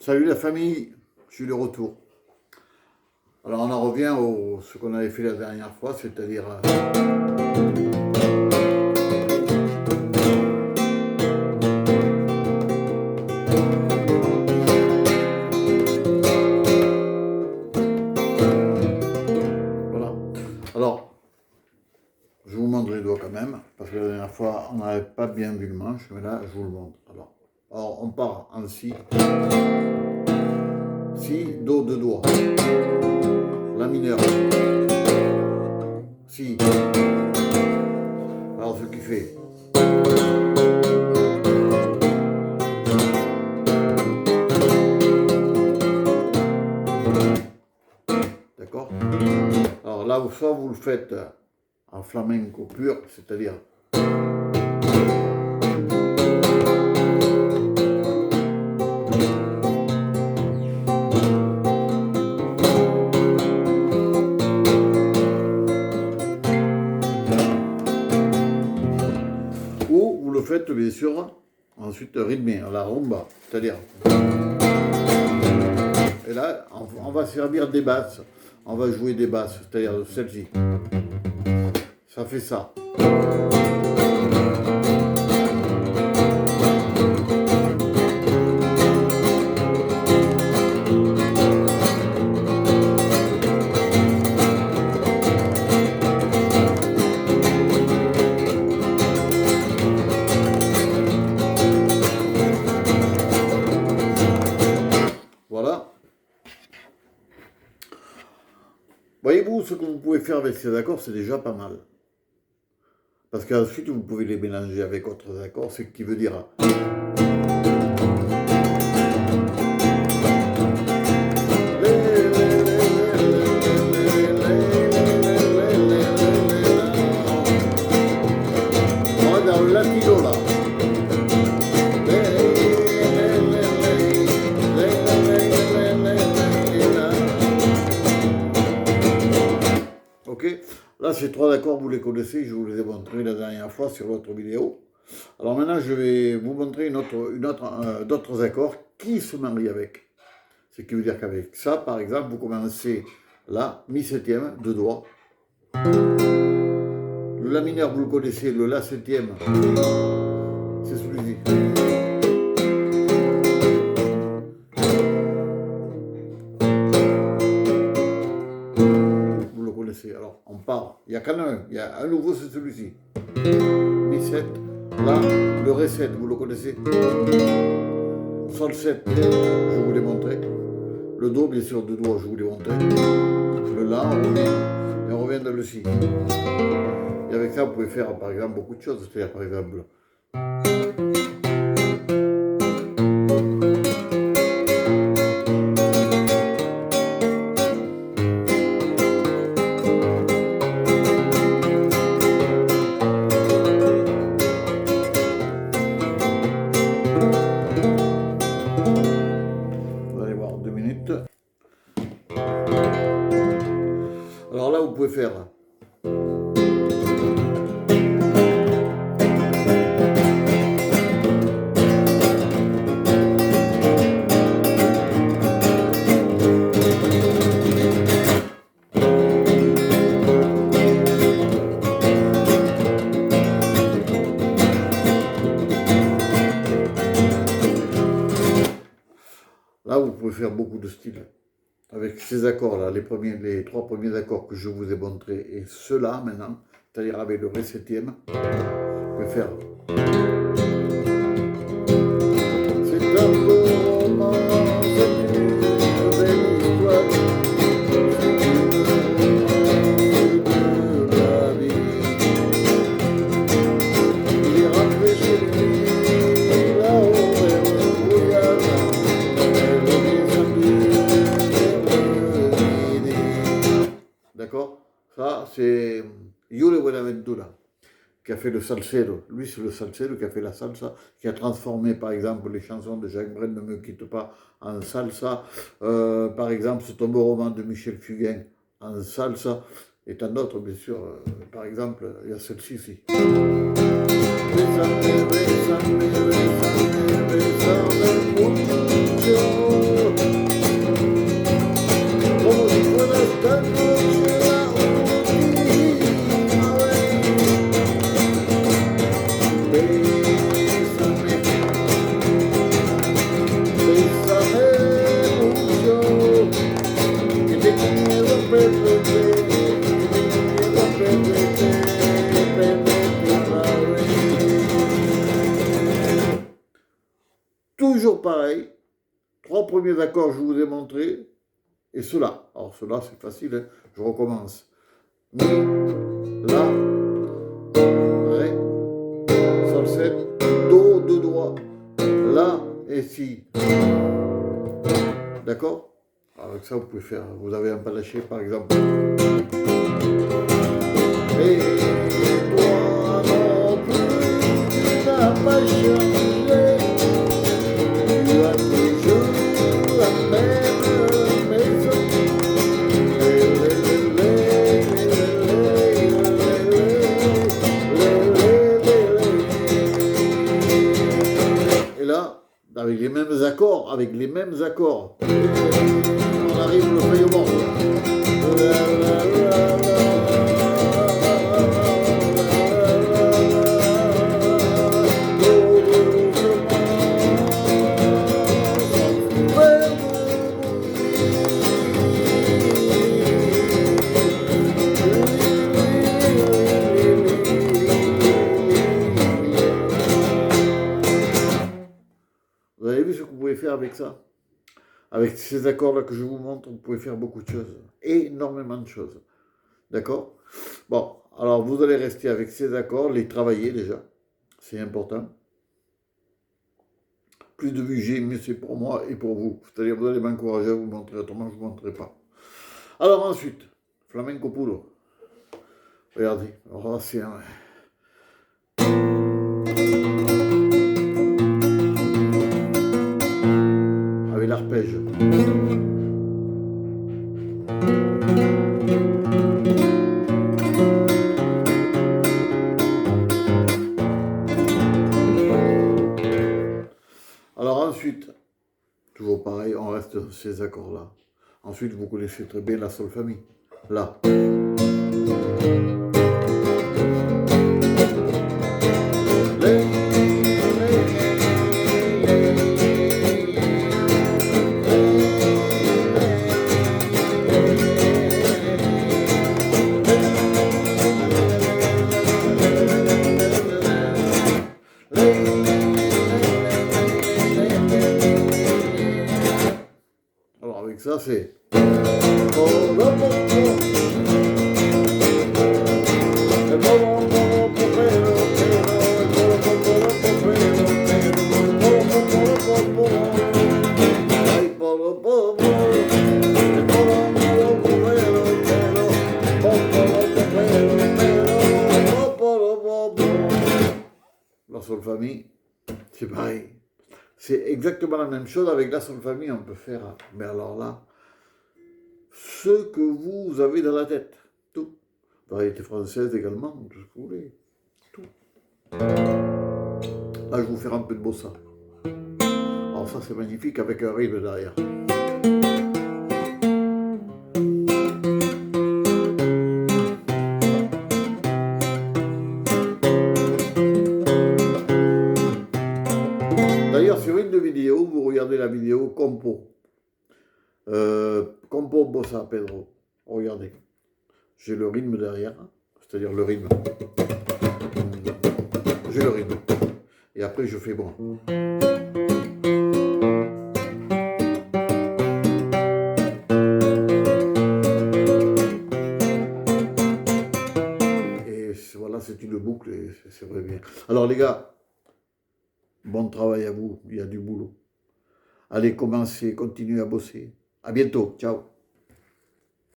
Salut la famille, je suis de retour. Alors on en revient à ce qu'on avait fait la dernière fois, c'est-à-dire... Voilà. Alors, je vous montre les doigts quand même, parce que la dernière fois on n'avait pas bien vu le manche, mais là je vous le montre. Alors on part en si. Si, do, deux doigts. La mineure. Si. Alors ce qui fait. D'accord? Alors là, soit vous le faites en flamenco pur, c'est-à-dire. Ou vous le faites bien sûr ensuite rythmé à la rumba, c'est-à-dire. Et là, on va servir des basses, on va jouer des basses, c'est-à-dire celle-ci. Ça fait ça. Voilà. Voyez-vous, ce que vous pouvez faire avec ces accords, c'est déjà pas mal. Parce qu'ensuite, vous pouvez les mélanger avec autres accords, ce qui veut dire... On va dans le latino là. Ok, là ces trois accords vous les connaissez, je vous les ai montrés la dernière fois sur l'autre vidéo. Alors maintenant je vais vous montrer d'autres accords qui se marient avec. Ce qui veut dire qu'avec ça, par exemple, vous commencez là, mi septième, deux doigts. Le la mineur vous le connaissez, le la septième, c'est celui-ci. Alors, on part. Il n'y a qu'un un. Il y a un nouveau, c'est celui-ci. Mi 7. Là, le Ré 7, vous le connaissez. Sol 7, je vous l'ai montré. Le Do, bien sûr, deux doigts, je vous l'ai montré. Le La, on revient. Et on revient dans le Si. Et avec ça, vous pouvez faire, par exemple, beaucoup de choses. C'est-à-dire, par exemple... Alors là, vous pouvez faire. Là, vous pouvez faire beaucoup de styles. Avec ces accords-là, les trois premiers accords que je vous ai montrés, et ceux-là maintenant, c'est-à-dire avec le Ré septième, vous pouvez faire. C'est un beau roman, c'est une belle histoire, de la vie. Il est rentré chez lui, là-haut, vers le brouillard. D'accord? Ça, c'est Julio Buenaventura qui a fait le salsero. Lui, c'est le salsero qui a fait la salsa, qui a transformé, par exemple, les chansons de Jacques Brel, Ne me quitte pas, en salsa. Par exemple, ce tombeau roman de Michel Fugain en salsa. Et tant d'autres, bien sûr. Par exemple, il y a celle-ci ici. Bésame, bésame, bésame, bésame mucho. toujours pareil. 3 premiers accords, je vous ai montré. Et cela. Alors cela, c'est facile, hein. Je recommence. Mi, La, Ré, Sol 7, Do, 2 doigts, La et Si. D'accord? Avec ça, vous pouvez faire, vous avez un panaché par exemple. Et toi non plus, tu n'as pas changé. Tu as toujours la même maison. Et là, avec les mêmes accords, on arrive le feuille au bord. Vous avez vu ce que vous pouvez faire avec ça? Avec ces accords-là que je vous montre, vous pouvez faire beaucoup de choses. Énormément de choses. D'accord? Bon, alors vous allez rester avec ces accords, les travailler déjà. C'est important. Plus de vues j'ai, mieux c'est pour moi et pour vous. C'est-à-dire vous allez m'encourager à vous montrer, autrement je ne vous montrerai pas. Alors ensuite, flamenco puro. Regardez, alors là c'est un... avec l'arpège. Alors ensuite, toujours pareil, on reste dans ces accords-là. Ensuite, vous connaissez très bien la sol famille. Là. Alors avec ça, c'est... La sol famille, c'est pareil. C'est exactement la même chose avec la sol famille, on peut faire, mais alors là, ce que vous avez dans la tête, tout. Variété française également, tout ce que vous voulez, tout. Là, je vais vous faire un peu de bossa. Alors ça, c'est magnifique avec un rythme derrière. D'ailleurs, sur une de vidéos, vous regardez la vidéo Compo. Compo Bossa Pedro. Regardez. J'ai le rythme derrière, c'est-à-dire le rythme. J'ai le rythme. Et après, je fais bon. Et voilà, c'est une boucle et c'est vrai bien. Alors les gars, bon travail à vous, il y a du boulot. Allez, commencez, continuez à bosser. À bientôt, ciao.